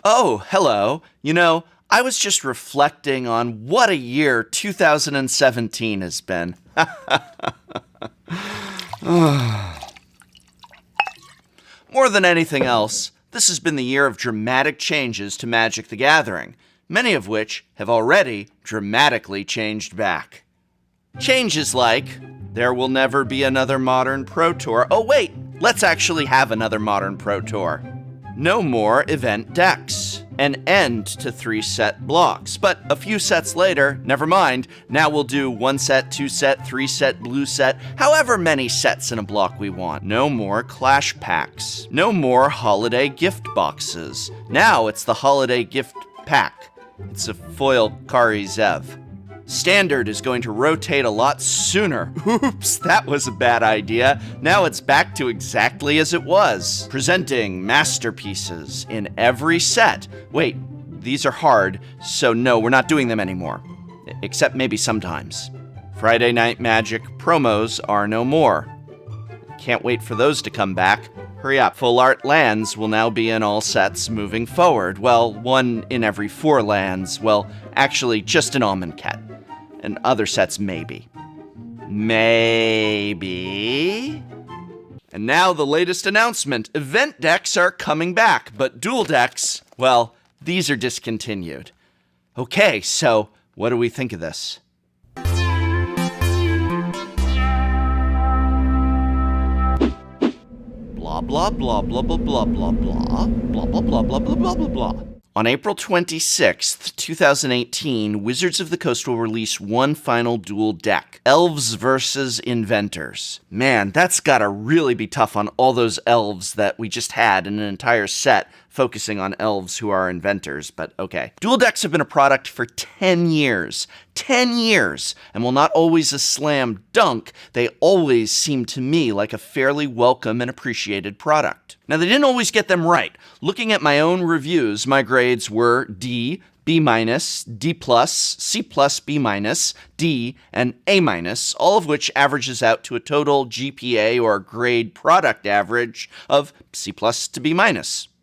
Oh, hello. I was just reflecting on what a year 2017 has been. More than anything else, this has been the year of dramatic changes to Magic the Gathering, many of which have already dramatically changed back. Changes like, there will never be another Modern Pro Tour. Oh wait, let's actually have another Modern Pro Tour. No more event decks. An end to 3-set blocks. But a few sets later, never mind, now we'll do 1 set, 2 set, 3 set, blue set, however many sets in a block we want. No more Clash Packs. No more holiday gift boxes. Now it's the holiday gift pack. It's a foil Kari Zev. Standard is going to rotate a lot sooner. Oops, that was a bad idea. Now it's back to exactly as it was. Presenting masterpieces in every set. Wait, these are hard, so no, we're not doing them anymore. Except maybe sometimes. Friday Night Magic promos are no more. Can't wait for those to come back. Hurry up. Full art lands will now be in all sets moving forward. Well, 1 in every 4 lands. Well, actually, just an Amonkhet. And other sets, maybe. Maybe? And now the latest announcement. Event decks are coming back, but duel decks, well, these are discontinued. Okay, so what do we think of this? Blah, blah, blah, blah, blah, blah, blah, blah, blah, blah, blah, blah, blah, blah, blah, blah. On April 26th, 2018, Wizards of the Coast will release one final duel deck, Elves versus Inventors. Man, that's gotta really be tough on all those elves that we just had in an entire set focusing on elves who are inventors, but okay. Duel decks have been a product for 10 years. 10 years! And while not always a slam dunk, they always seem to me like a fairly welcome and appreciated product. Now, they didn't always get them right. Looking at my own reviews, my grades were D, B-, D+, C+, B-, D, and A-, all of which averages out to a total GPA or grade product average of C+ to B-.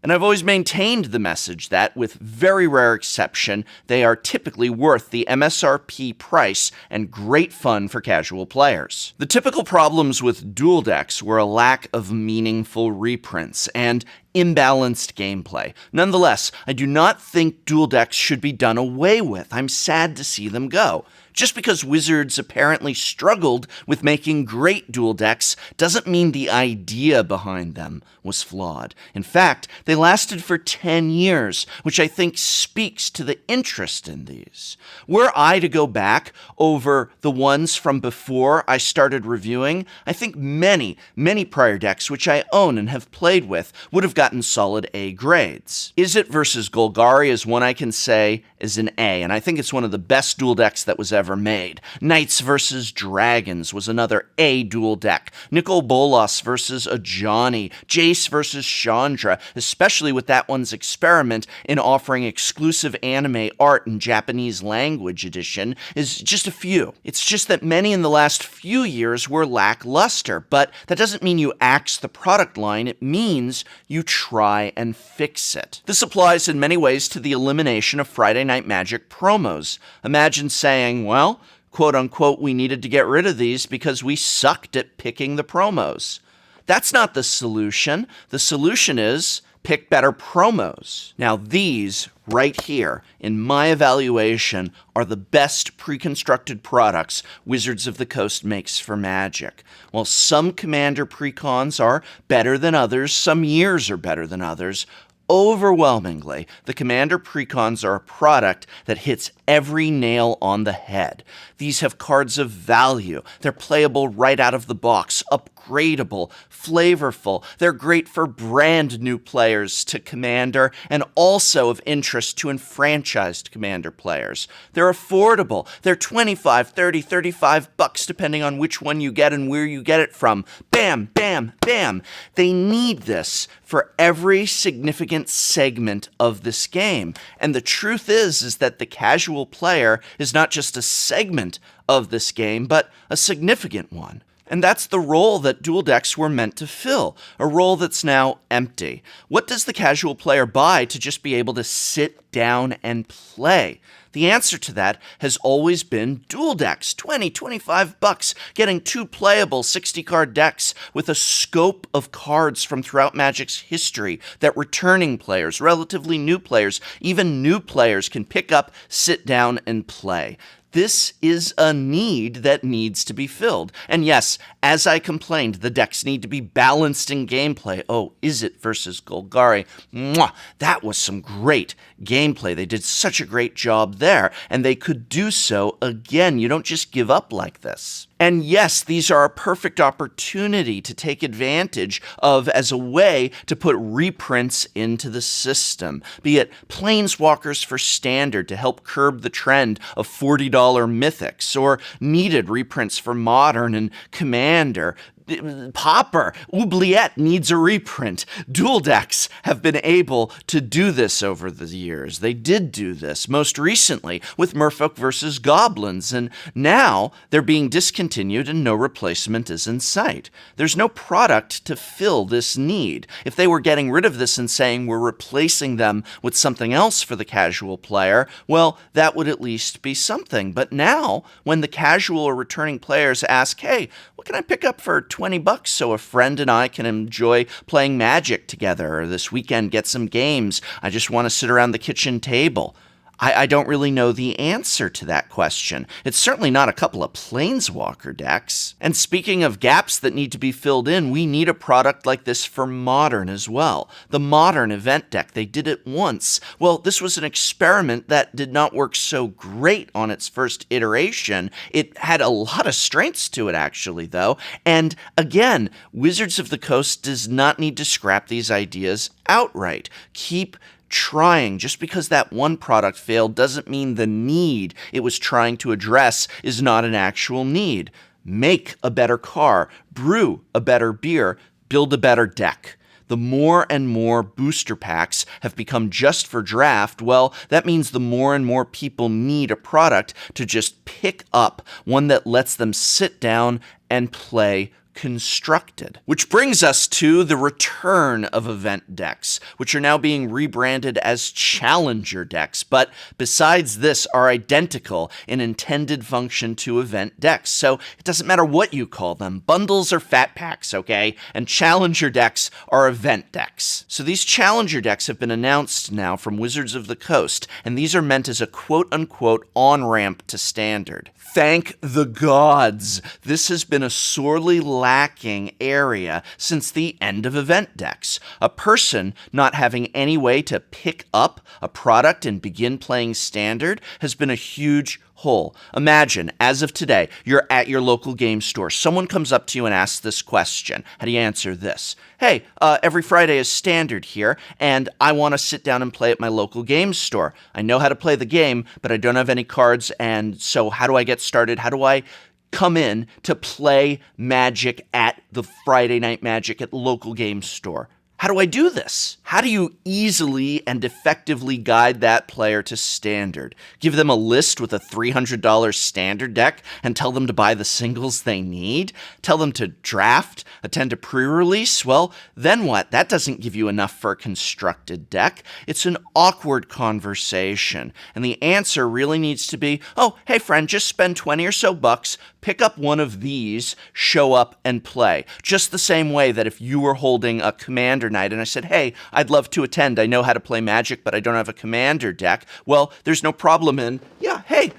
And I've always maintained the message that, with very rare exception, they are typically worth the MSRP price and great fun for casual players. The typical problems with duel decks were a lack of meaningful reprints and imbalanced gameplay. Nonetheless, I do not think duel decks should be done away with. I'm sad to see them go. Just because Wizards apparently struggled with making great duel decks doesn't mean the idea behind them was flawed. In fact, they lasted for 10 years, which I think speaks to the interest in these. Were I to go back over the ones from before I started reviewing, I think many prior decks which I own and have played with would have gotten solid A grades. Izzet versus Golgari is one I can say is an A, and I think it's one of the best duel decks that was ever made. Knights versus Dragons was another A duel deck. Nicol Bolas versus Ajani. Jace versus Chandra, especially with that one's experiment in offering exclusive anime art in Japanese language edition, is just a few. It's just that many in the last few years were lackluster, but that doesn't mean you axe the product line. It means you try and fix it. This applies in many ways to the elimination of Friday Night Magic promos. Imagine saying, well, quote unquote, we needed to get rid of these because we sucked at picking the promos. That's not the solution. The solution is pick better promos. Now these right here, in my evaluation, are the best pre-constructed products Wizards of the Coast makes for Magic. While some Commander PreCons are better than others, some years are better than others, overwhelmingly, the Commander PreCons are a product that hits every nail on the head. These have cards of value. They're playable right out of the box, upgradable, flavorful. They're great for brand new players to Commander and also of interest to enfranchised Commander players. They're affordable. They're $25, $30, $35 depending on which one you get and where you get it from. Bam, bam, bam. They need this for every significant segment of this game. And the truth is that the casual player is not just a segment of this game, but a significant one. And that's the role that Duel Decks were meant to fill, a role that's now empty. What does the casual player buy to just be able to sit down and play? The answer to that has always been Duel Decks, $20, $25, getting 2 playable 60-card decks with a scope of cards from throughout Magic's history that returning players, relatively new players, even new players can pick up, sit down, and play. This is a need that needs to be filled. And yes, as I complained, the decks need to be balanced in gameplay. Oh, Izzet versus Golgari. Mwah! That was some great gameplay. They did such a great job there, and they could do so again. You don't just give up like this. And yes, these are a perfect opportunity to take advantage of as a way to put reprints into the system, be it Planeswalkers for Standard to help curb the trend of $40 mythics, or needed reprints for Modern and Commander. Pauper, Oubliette needs a reprint. Duel Decks have been able to do this over the years. They did do this most recently with Merfolk vs. Goblins, and now they're being discontinued and no replacement is in sight. There's no product to fill this need. If they were getting rid of this and saying we're replacing them with something else for the casual player, well, that would at least be something. But now, when the casual or returning players ask, hey, what can I pick up for $20 so a friend and I can enjoy playing Magic together, or this weekend get some games, I just want to sit around the kitchen table? I don't really know the answer to that question. It's certainly not a couple of Planeswalker decks. And speaking of gaps that need to be filled in, we need a product like this for Modern as well. The Modern event deck, they did it once. Well, this was an experiment that did not work so great on its first iteration. It had a lot of strengths to it, actually, though. And again, Wizards of the Coast does not need to scrap these ideas outright. Keep trying. Just because that one product failed doesn't mean the need it was trying to address is not an actual need. Make a better car, brew a better beer, build a better deck. The more and more booster packs have become just for draft, well, that means the more and more people need a product to just pick up, one that lets them sit down and play constructed. Which brings us to the return of event decks, which are now being rebranded as challenger decks, but besides this are identical in intended function to event decks. So it doesn't matter what you call them, bundles or fat packs, okay? And challenger decks are event decks. So these challenger decks have been announced now from Wizards of the Coast, and these are meant as a quote-unquote on-ramp to Standard. Thank the gods! This has been a sorely lacking area since the end of event decks. A person not having any way to pick up a product and begin playing Standard has been a huge hole. Imagine, as of today, you're at your local game store. Someone comes up to you and asks this question. How do you answer this? Hey, every Friday is Standard here, and I want to sit down and play at my local game store. I know how to play the game, but I don't have any cards, and so how do I get started? How do I come in to play Magic at the Friday Night Magic at the local game store? How do I do this? How do you easily and effectively guide that player to Standard? Give them a list with a $300 Standard deck and tell them to buy the singles they need? Tell them to draft, attend a pre-release? Well, then what? That doesn't give you enough for a constructed deck. It's an awkward conversation. And the answer really needs to be, oh, hey friend, just spend 20 or so bucks, pick up one of these, show up and play. Just the same way that if you were holding a Commander night and I said, hey, I'd love to attend. I know how to play Magic, but I don't have a Commander deck. Well, there's no problem in, yeah, hey,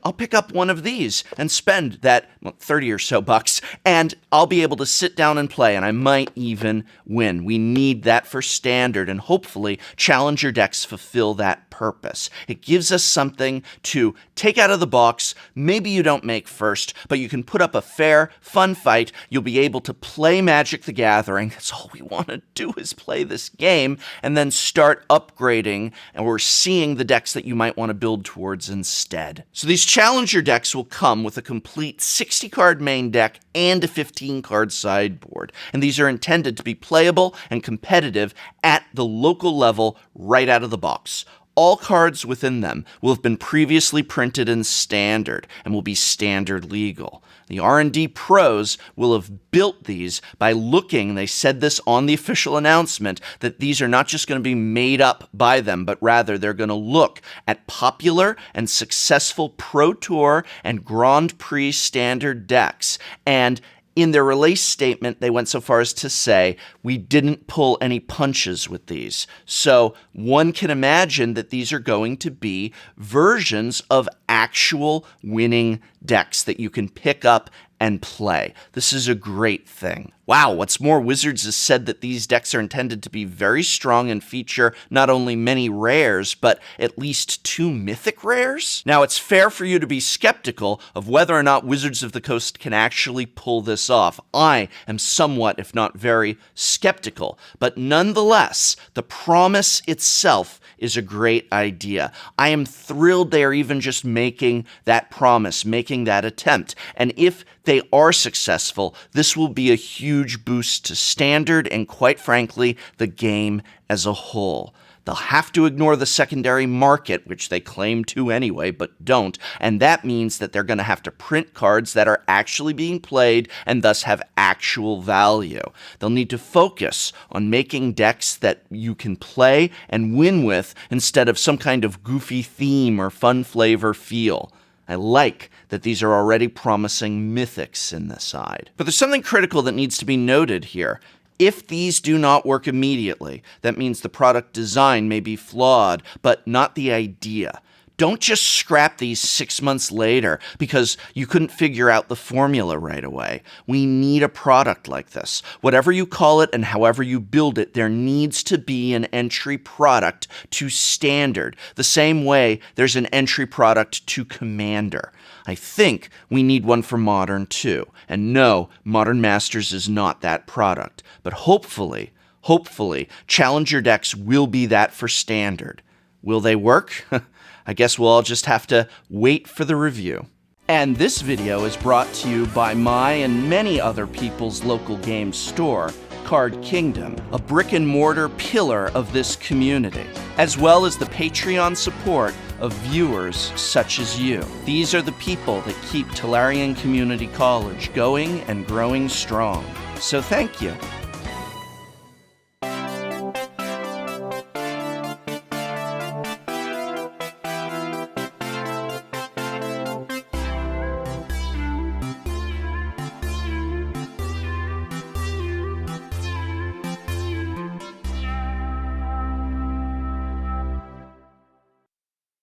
I'll pick up one of these and spend that 30 or so bucks, and I'll be able to sit down and play, and I might even win. We need that for Standard, and hopefully Challenger decks fulfill that purpose. It gives us something to take out of the box. Maybe you don't make first, but you can put up a fair, fun fight. You'll be able to play Magic the Gathering. That's all we want to do is play this game, and then start upgrading, and we're seeing the decks that you might want to build towards instead. So these Challenger decks will come with a complete 60-card main deck and a 15-card sideboard, and these are intended to be playable and competitive at the local level right out of the box. All cards within them will have been previously printed in Standard and will be Standard legal. The R&D pros will have built these by looking, they said this on the official announcement, that these are not just going to be made up by them, but rather they're going to look at popular and successful Pro Tour and Grand Prix Standard decks. And in their release statement, they went so far as to say, we didn't pull any punches with these. So one can imagine that these are going to be versions of actual winning decks that you can pick up and play. This is a great thing. Wow, what's more, Wizards has said that these decks are intended to be very strong and feature not only many rares, but at least 2 mythic rares? Now, it's fair for you to be skeptical of whether or not Wizards of the Coast can actually pull this off. I am somewhat, if not very, skeptical. But nonetheless, the promise itself is a great idea. I am thrilled they are even just making that promise, making that attempt. And if they are successful, this will be a huge boost to Standard and, quite frankly, the game as a whole. They'll have to ignore the secondary market, which they claim to anyway, but don't, and that means that they're going to have to print cards that are actually being played and thus have actual value. They'll need to focus on making decks that you can play and win with instead of some kind of goofy theme or fun flavor feel. I like that these are already promising mythics in the side. But there's something critical that needs to be noted here. If these do not work immediately, that means the product design may be flawed, but not the idea. Don't just scrap these 6 months later because you couldn't figure out the formula right away. We need a product like this. Whatever you call it and however you build it, there needs to be an entry product to Standard, the same way there's an entry product to Commander. I think we need one for Modern too. And no, Modern Masters is not that product. But hopefully, Challenger decks will be that for Standard. Will they work? I guess we'll all just have to wait for the review. And this video is brought to you by my and many other people's local game store, Card Kingdom, a brick-and-mortar pillar of this community, as well as the Patreon support of viewers such as you. These are the people that keep Tolarian Community College going and growing strong. So thank you.